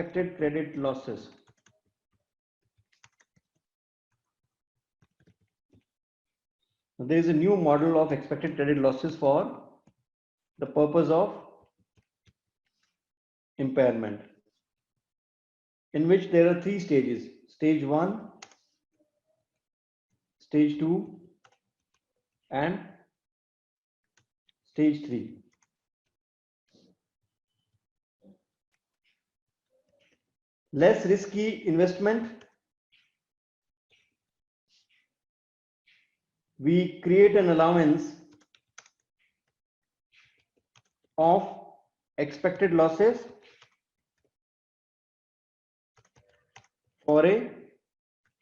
expected credit losses. There is a new model of expected credit losses for the purpose of impairment, in which there are three stages: stage 1, stage 2, and stage 3. Less risky investment, we create an allowance of expected losses for a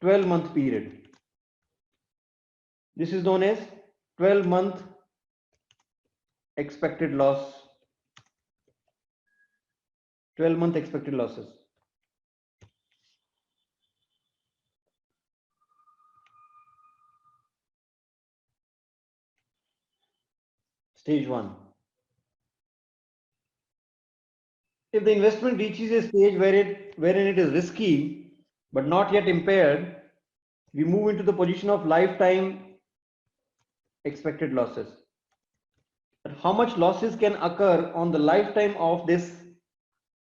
12-month period. This is known as 12-month expected loss. 12-month expected losses. Stage 1. If the investment reaches a stage wherein it is risky but not yet impaired, we move into the position of lifetime expected losses. How much losses can occur on the lifetime of this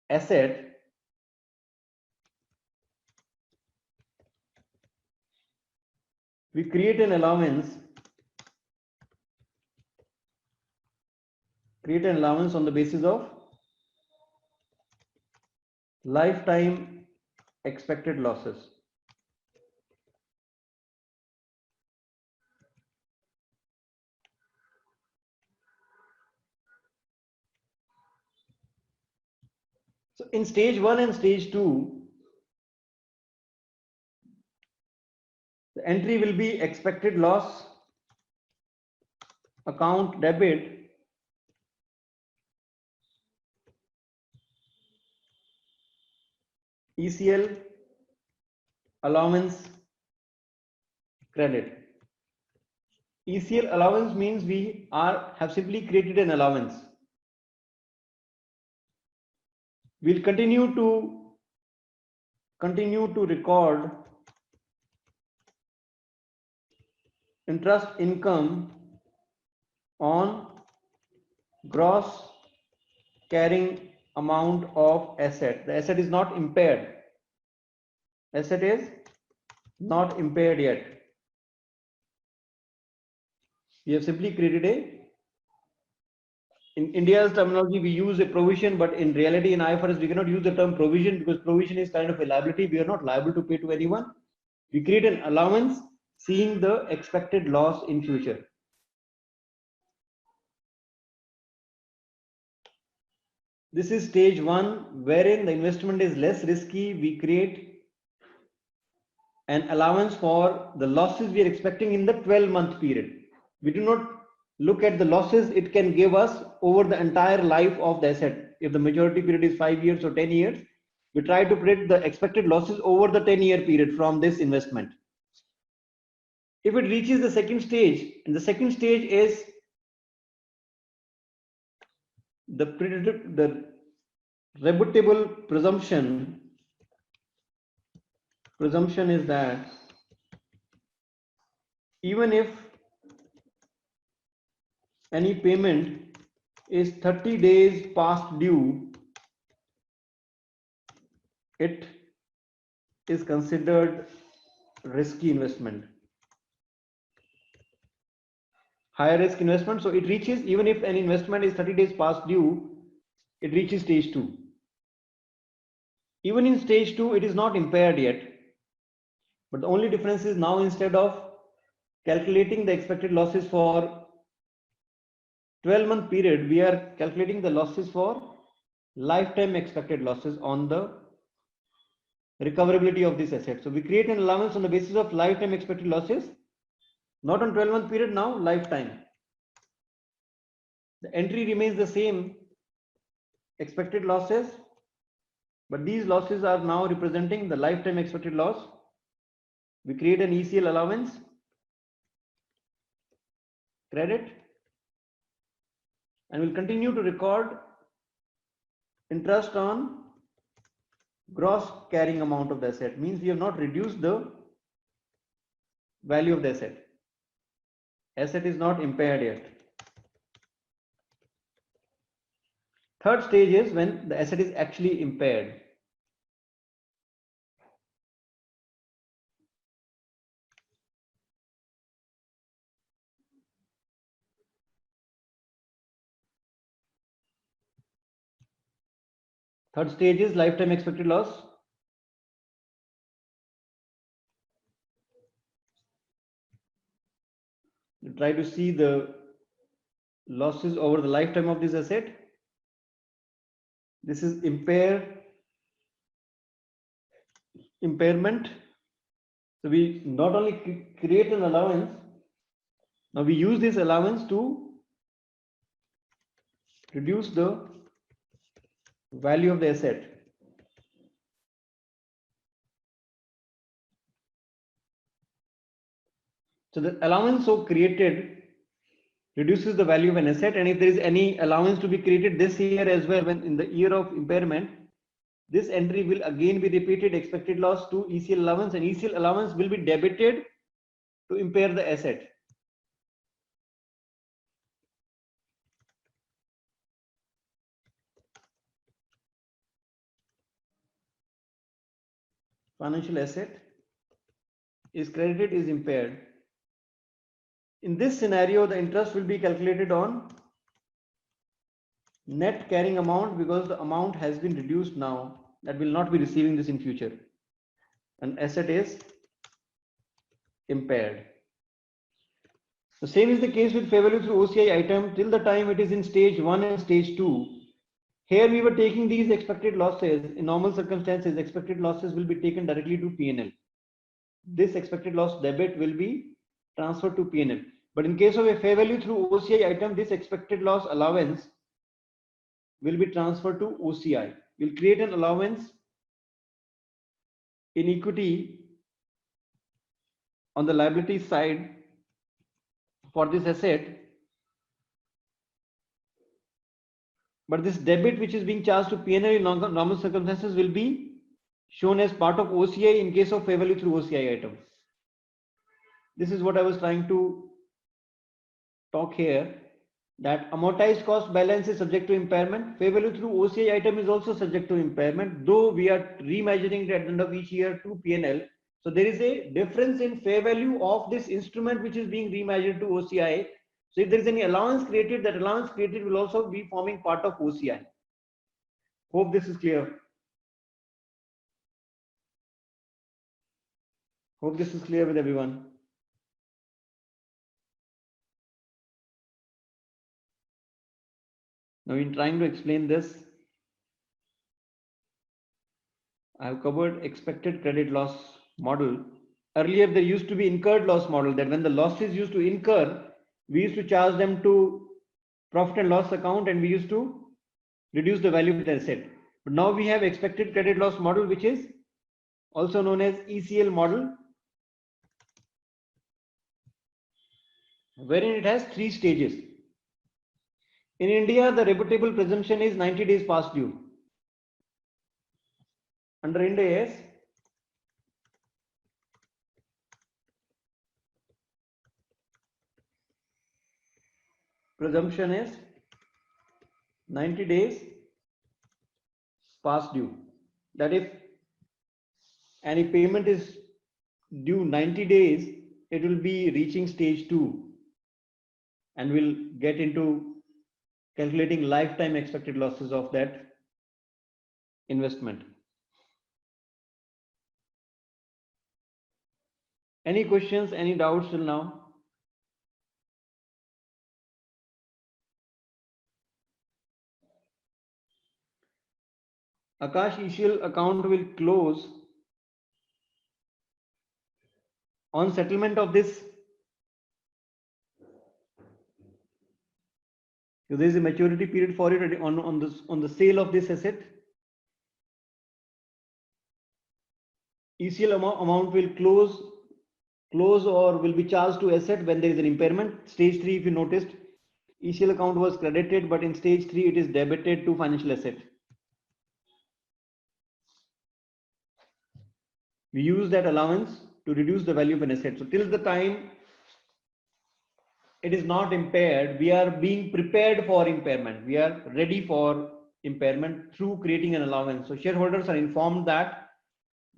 asset? We create an allowance on the basis of lifetime expected losses. So in stage 1 and stage 2, the entry will be expected loss account debit ECL allowance credit. ECL allowance means we have simply created an allowance. We'll continue to record interest income on gross carrying amount of asset. The asset is not impaired. Asset is not impaired yet. We have simply created in India's terminology, we use a provision, but in reality in IFRS, we cannot use the term provision because provision is kind of a liability. We are not liable to pay to anyone. We create an allowance seeing the expected loss in future. This is stage 1, wherein the investment is less risky. We create an allowance for the losses we are expecting in the 12-month period. We do not look at the losses it can give us over the entire life of the asset. If the maturity period is 5 years or 10 years, we try to predict the expected losses over the 10-year period from this investment. If it reaches the second stage, and the second stage is the rebuttable presumption. Presumption is that even if any payment is 30 days past due, it is considered risky investment, higher risk investment. So it reaches, even if an investment is 30 days past due, it reaches stage 2. Even in stage 2, it is not impaired yet. But the only difference is now, instead of calculating the expected losses for 12-month period, we are calculating the losses for lifetime expected losses on the recoverability of this asset. So we create an allowance on the basis of lifetime expected losses, not on 12-month period, now lifetime. The entry remains the same, expected losses, but these losses are now representing the lifetime expected loss. We create an ECL allowance credit, and we'll continue to record interest on Gross carrying amount of the asset means we have not reduced the value of the asset. Asset is not impaired yet. Third stage is when the asset is actually impaired. Third stage is lifetime expected loss. You try to see the losses over the lifetime of this asset. This is impairment. So we not only create an allowance, now we use this allowance to reduce the value of the asset. So the allowance so created reduces the value of an asset, and if there is any allowance to be created this year as well, when in the year of impairment, this entry will again be repeated, expected loss to ECL allowance, and ECL allowance will be debited to impair the asset. Financial asset is credited, is impaired. In this scenario, the interest will be calculated on net carrying amount because the amount has been reduced now, that will not be receiving this in future. An asset is impaired. The same is the case with fair value through OCI item till the time it is in stage 1 and stage 2. Here we were taking these expected losses. In normal circumstances, expected losses will be taken directly to P&L. This expected loss debit will be transferred to P&L. But in case of a fair value through OCI item, this expected loss allowance will be transferred to OCI. We'll create an allowance in equity on the liability side for this asset, but this debit which is being charged to P&L in normal circumstances will be shown as part of OCI in case of fair value through OCI item. This is what I was trying to talk here, that amortized cost balance is subject to impairment. Fair value through OCI item is also subject to impairment, though we are remeasuring it at the end of each year to P&L. So there is a difference in fair value of this instrument which is being remeasured to OCI. So if there is any allowance created, that allowance created will also be forming part of OCI. Hope this is clear. Hope this is clear with everyone. Now in trying to explain this, I have covered expected credit loss model. Earlier there used to be incurred loss model, that when the losses used to incur, we used to charge them to profit and loss account and we used to reduce the value of the asset. But now we have expected credit loss model, which is also known as ECL model, wherein it has 3 stages. In India, the rebuttable presumption is 90 days past due. Under IndAS, presumption is 90 days past due. That if any payment is due 90 days, it will be reaching stage 2 and will get into calculating lifetime expected losses of that investment. Any questions, any doubts till now? Akash, ECL account will close on settlement of this. So there is a maturity period for it on the sale of this asset. ECL amount will close or will be charged to asset when there is an impairment. Stage 3, if you noticed, ECL account was credited, but in stage 3 it is debited to financial asset. We use that allowance to reduce the value of an asset. So till the time it is not impaired, we are being prepared for impairment. We are ready for impairment through creating an allowance. So shareholders are informed that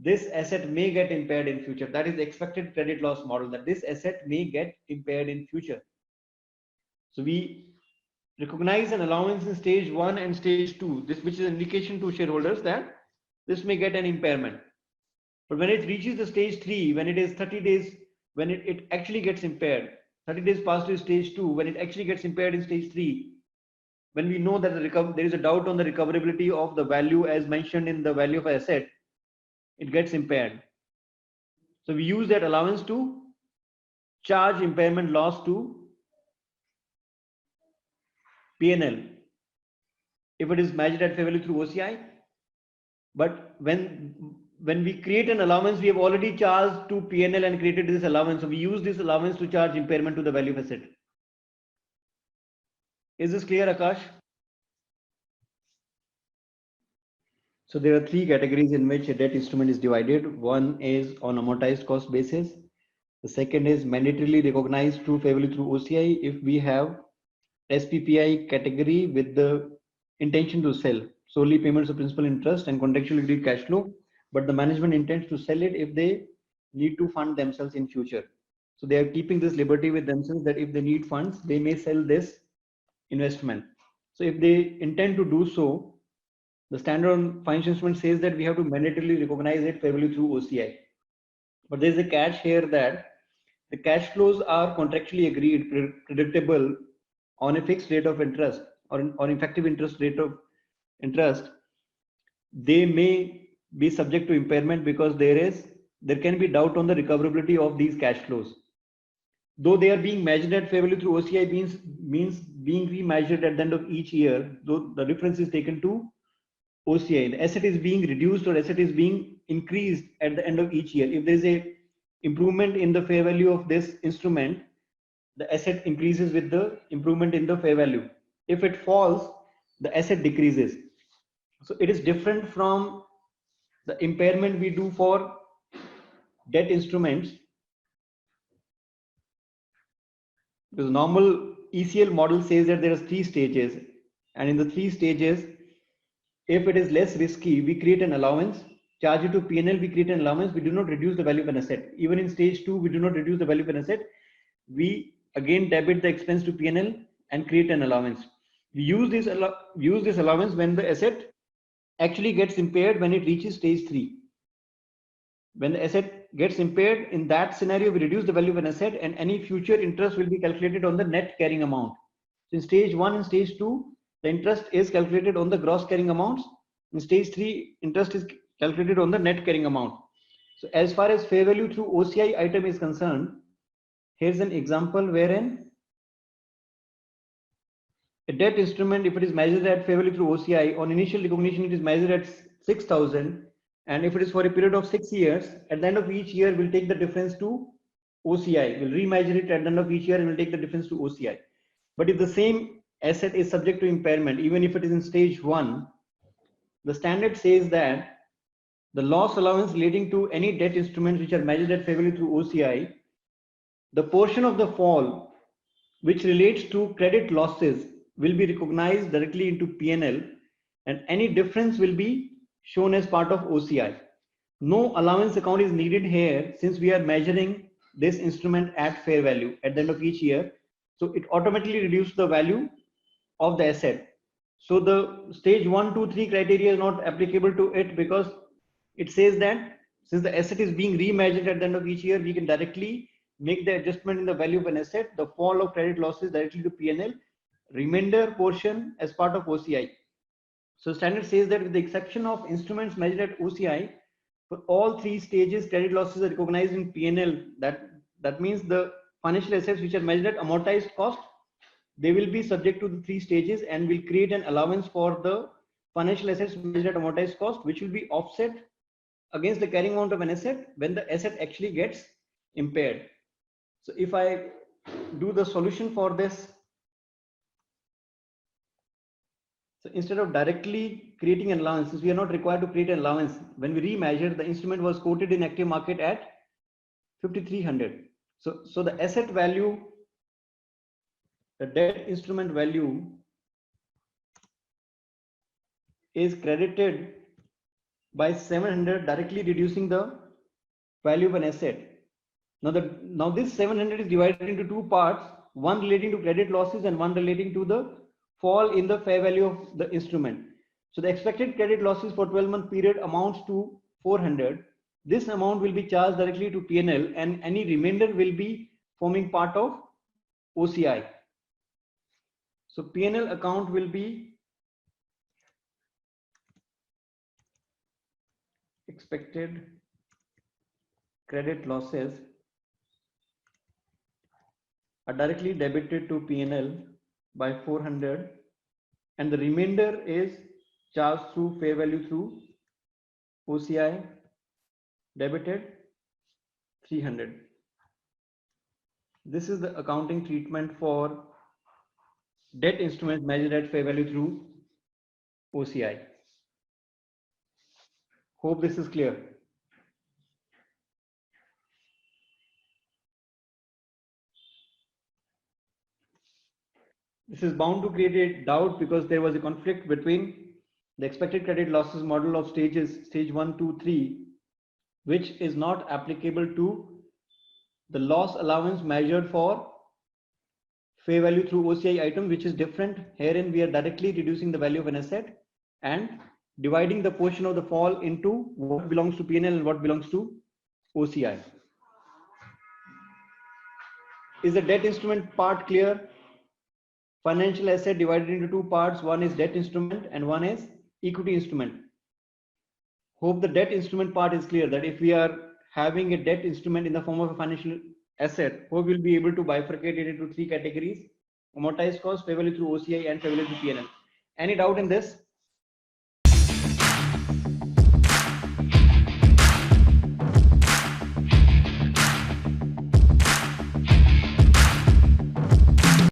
this asset may get impaired in future. That is the expected credit loss model, that this asset may get impaired in future. So we recognize an allowance in stage 1 and stage 2, this which is an indication to shareholders that this may get an impairment. But when it reaches the stage 3, when it is 30 days, when it actually gets impaired, 30 days past to stage 2, when it actually gets impaired in stage 3, when we know that there is a doubt on the recoverability of the value as mentioned in the value of asset, it gets impaired. So we use that allowance to charge impairment loss to P&L if it is measured at fair value through OCI. But when we create an allowance, we have already charged to P&L and created this allowance. So we use this allowance to charge impairment to the value of asset. Is this clear, Akash? So there are three categories in which a debt instrument is divided. One is on amortized cost basis. The second is mandatorily recognized through fair value through OCI if we have SPPI category with the intention to sell, solely payments of principal interest and contractual agreed cash flow, but the management intends to sell it if they need to fund themselves in future. So they are keeping this liberty with themselves that if they need funds, they may sell this investment. So if they intend to do so, the standard on financial instrument says that we have to mandatorily recognize it fair value through OCI. But there is a catch here that the cash flows are contractually agreed, predictable on a fixed rate of interest or effective interest rate of interest. They may be subject to impairment because there can be doubt on the recoverability of these cash flows. Though they are being measured at fair value through OCI means being remeasured at the end of each year, though the difference is taken to OCI. The asset is being reduced or asset is being increased at the end of each year. If there is a improvement in the fair value of this instrument, the asset increases with the improvement in the fair value. If it falls, the asset decreases. So it is different from the impairment we do for debt instruments. Because normal ECL model says that there are 3 stages, and in the 3 stages, if it is less risky, we create an allowance, charge it to P&L, we create an allowance, we do not reduce the value of an asset. Even in stage 2, we do not reduce the value of an asset. We again debit the expense to P&L and create an allowance. We use this allowance when the asset actually gets impaired when it reaches stage 3. When the asset gets impaired, in that scenario, we reduce the value of an asset and any future interest will be calculated on the net carrying amount. So in stage 1 and stage 2, the interest is calculated on the gross carrying amounts. In stage 3, interest is calculated on the net carrying amount. So as far as fair value through OCI item is concerned, here's an example wherein a debt instrument, if it is measured at fair value through OCI, on initial recognition, it is measured at 6,000. And if it is for a period of 6 years, at the end of each year, we'll take the difference to OCI. We'll remeasure it at the end of each year and we'll take the difference to OCI. But if the same asset is subject to impairment, even if it is in stage 1, the standard says that the loss allowance relating to any debt instruments which are measured at fair value through OCI, the portion of the fall which relates to credit losses will be recognized directly into P&L and any difference will be shown as part of OCI. No allowance account is needed here since we are measuring this instrument at fair value at the end of each year. So it automatically reduces the value of the asset. So the stage 1, 2, 3 criteria is not applicable to it because it says that since the asset is being remeasured at the end of each year, we can directly make the adjustment in the value of an asset, the fall of credit losses directly to P&L, remainder portion as part of OCI. So standard says that with the exception of instruments measured at OCI, for all 3 stages, credit losses are recognized in P&L. That means the financial assets which are measured at amortized cost, they will be subject to the 3 stages and will create an allowance for the financial assets measured at amortized cost, which will be offset against the carrying amount of an asset when the asset actually gets impaired. So if I do the solution for this So instead of directly creating an allowance, since we are not required to create an allowance, when we remeasure, the instrument was quoted in active market at 5,300. So the asset value, the debt instrument value is credited by 700, directly reducing the value of an asset. Now this 700 is divided into two parts, one relating to credit losses and one relating to the fall in the fair value of the instrument. So the expected credit losses for 12-month period amounts to 400. This amount will be charged directly to P&L, and any remainder will be forming part of OCI. So P&L account will be expected credit losses are directly debited to P&L by 400, and the remainder is charged through fair value through OCI, debited 300. This is the accounting treatment for debt instruments measured at fair value through OCI. Hope this is clear. This is bound to create a doubt because there was a conflict between the expected credit losses model of stages, stage 1, 2, 3, which is not applicable to the loss allowance measured for fair value through OCI item, which is different. Herein we are directly reducing the value of an asset and dividing the portion of the fall into what belongs to P&L and what belongs to OCI. Is the debt instrument part clear? Financial asset divided into two parts. One is debt instrument and one is equity instrument. Hope the debt instrument part is clear, that if we are having a debt instrument in the form of a financial asset, hope we'll be able to bifurcate it into three categories: amortized cost, fair value through OCI, and fair value through P&L. Any doubt in this?